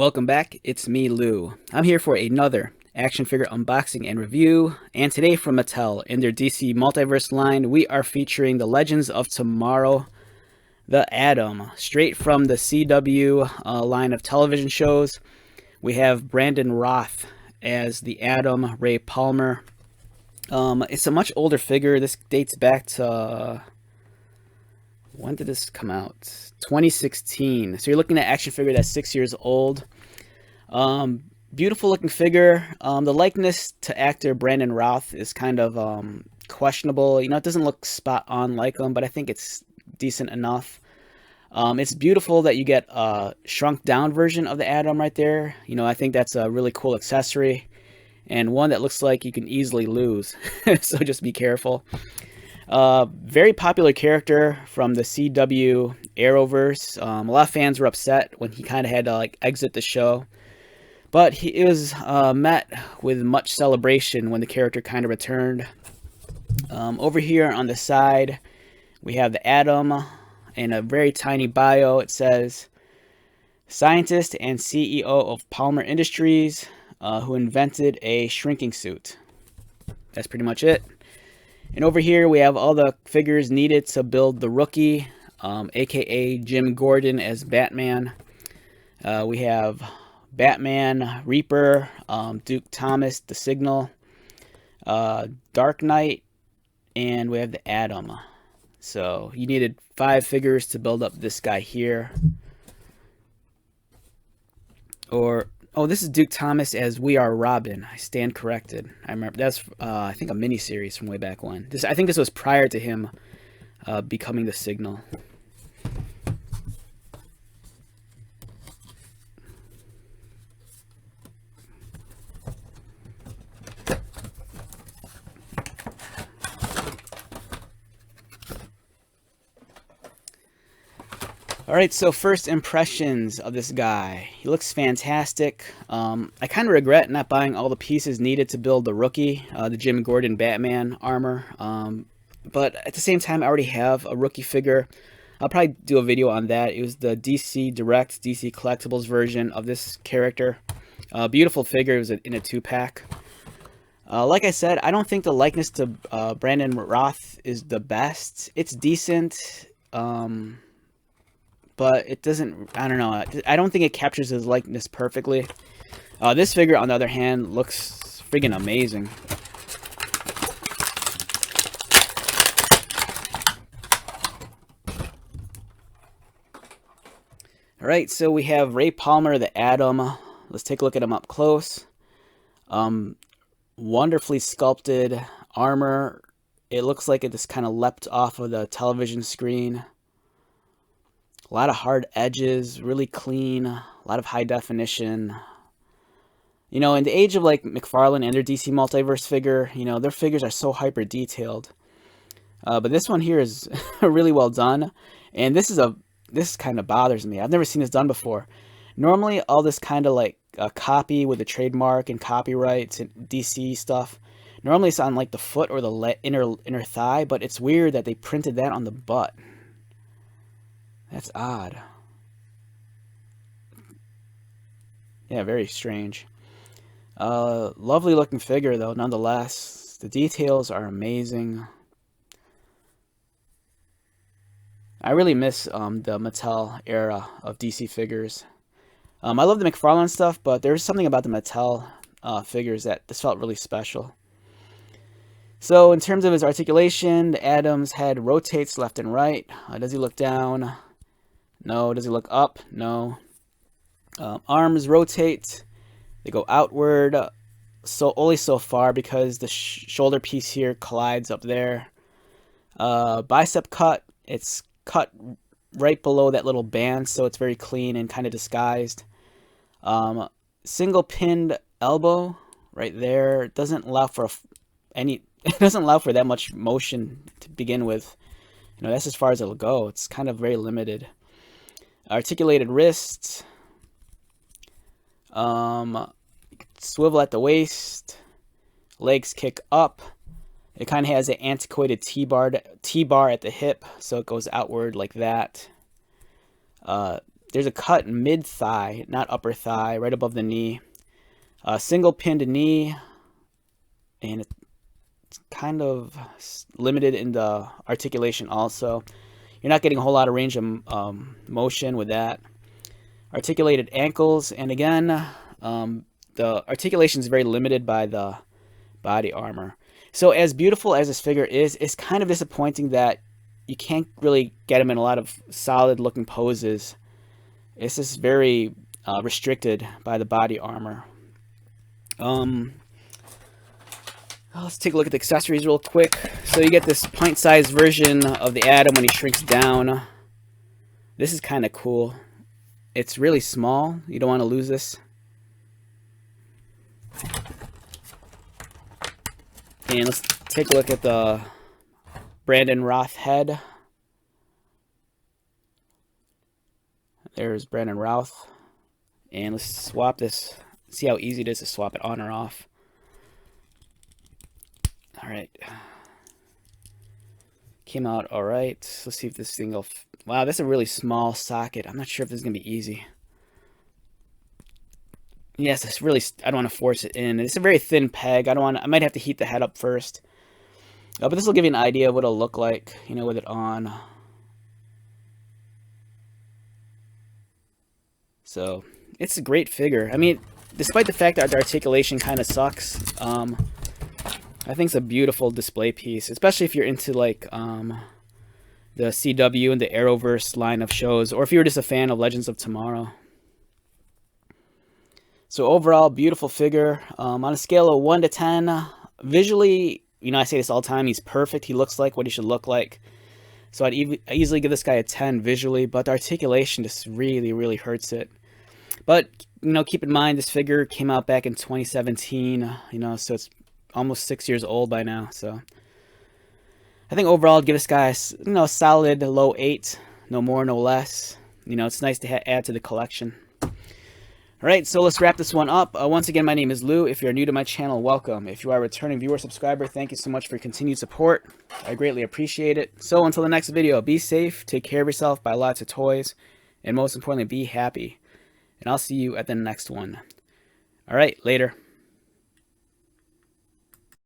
Welcome back, it's me, Lou. I'm here for another action figure unboxing and review, and today from Mattel, in their DC Multiverse line, we are featuring the Legends of Tomorrow, the Atom, straight from the CW line of television shows. We have Brandon Roth as the Atom, Ray Palmer. It's a much older figure. This dates back to... when did this come out? 2016. So you're looking at an action figure that's 6 years old. Beautiful looking figure. The likeness to actor Brandon Routh is kind of questionable. You know, it doesn't look spot on like him, but I think it's decent enough. It's beautiful that you get a shrunk down version of the Atom right there. You know, I think that's a really cool accessory, and one that looks like you can easily lose. So just be careful. Very popular character from the CW Arrowverse. A lot of fans were upset when he kind of had to like exit the show, but he was met with much celebration when the character kind of returned. Over here on the side, we have the Atom in a very tiny bio. It says, scientist and CEO of Palmer Industries, who invented a shrinking suit. That's pretty much it. And over here we have all the figures needed to build the Rookie, aka Jim Gordon as Batman. We have Batman, Reaper, Duke Thomas, the Signal, Dark Knight, and we have the Atom. So you needed 5 figures to build up this guy here. Or... oh, this is Duke Thomas as We Are Robin. I stand corrected. I remember that's I think a mini series from way back when. I think this was prior to him becoming the Signal. Alright, so first impressions of this guy. He looks fantastic. I kind of regret not buying all the pieces needed to build the Rookie, the Jim Gordon Batman armor. But at the same time, I already have a Rookie figure. I'll probably do a video on that. It was the DC Direct, DC Collectibles version of this character. Beautiful figure. It was in a 2-pack. Like I said, I don't think the likeness to Brandon Roth is the best. It's decent. But it doesn't, I don't know, I don't think it captures his likeness perfectly. This figure, on the other hand, looks friggin' amazing. Alright, so we have Ray Palmer, the Atom. Let's take a look at him up close. Wonderfully sculpted armor. It looks like it just kind of leapt off of the television screen. A lot of hard edges, really clean, a lot of high definition. You know, in the age of like McFarlane and their DC Multiverse figure, you know, their figures are so hyper detailed. But this one here is really well done. And this kind of bothers me. I've never seen this done before. Normally, all this kind of like a copy with a trademark and copyrights and DC stuff. Normally it's on like the foot or the inner thigh, but it's weird that they printed that on the butt. That's odd. Yeah, very strange. Lovely looking figure though, nonetheless. The details are amazing. I really miss the Mattel era of DC figures. I love the McFarlane stuff, but there's something about the Mattel figures that just felt really special. So in terms of his articulation, the Atom's head rotates left and right. Does he look down? No. Does he look up? No. Arms rotate. They go outward, so only so far because the shoulder piece here collides up there. Bicep cut. It's cut right below that little band, so it's very clean and kind of disguised. Single pinned elbow right there. It doesn't allow for it doesn't allow for that much motion to begin with. You know, that's as far as it'll go. It's kind of very limited. Articulated wrists, swivel at the waist, legs kick up. It kind of has an antiquated T-bar at the hip, so it goes outward like that. there's a cut mid-thigh, not upper thigh, right above the knee. A single pinned knee, and it's kind of limited in the articulation also. You're not getting a whole lot of range of motion with that. Articulated ankles, and again, the articulation is very limited by the body armor. So as beautiful as this figure is, it's kind of disappointing that you can't really get him in a lot of solid looking poses. It's just very restricted by the body armor. Let's take a look at the accessories real quick. So you get this pint-sized version of the Atom when he shrinks down. This is kind of cool. It's really small. You don't want to lose this. And let's take a look at the Brandon Routh head. There's Brandon Routh. And let's swap this. See how easy it is to swap it on or off. Alright. Came out alright. Let's see if this thing will... Wow, that's a really small socket. I'm not sure if this is going to be easy. Yes, it's really... I don't want to force it in. It's a very thin peg. I might have to heat the head up first. But this will give you an idea of what it'll look like, you know, with it on. So, it's a great figure. I mean, despite the fact that the articulation kind of sucks, I think it's a beautiful display piece, especially if you're into like the CW and the Arrowverse line of shows, or if you're just a fan of Legends of Tomorrow. So overall, beautiful figure. On a scale of 1 to 10, visually, you know, I say this all the time, he's perfect. He looks like what he should look like. So I'd easily give this guy a 10 visually, but the articulation just really, really hurts it. But, you know, keep in mind, this figure came out back in 2017, you know, so it's almost 6 years old by now. So I think overall, I'd give this guy, you know, a solid low 8, no more, no less. You know, it's nice to add to the collection. All right, so let's wrap this one up. Once again, my name is Lou. If you're new to my channel, welcome. If you are a returning viewer, subscriber, thank you so much for your continued support. I greatly appreciate it. So until the next video, be safe, take care of yourself, buy lots of toys, and most importantly, be happy. And I'll see you at the next one. All right, later.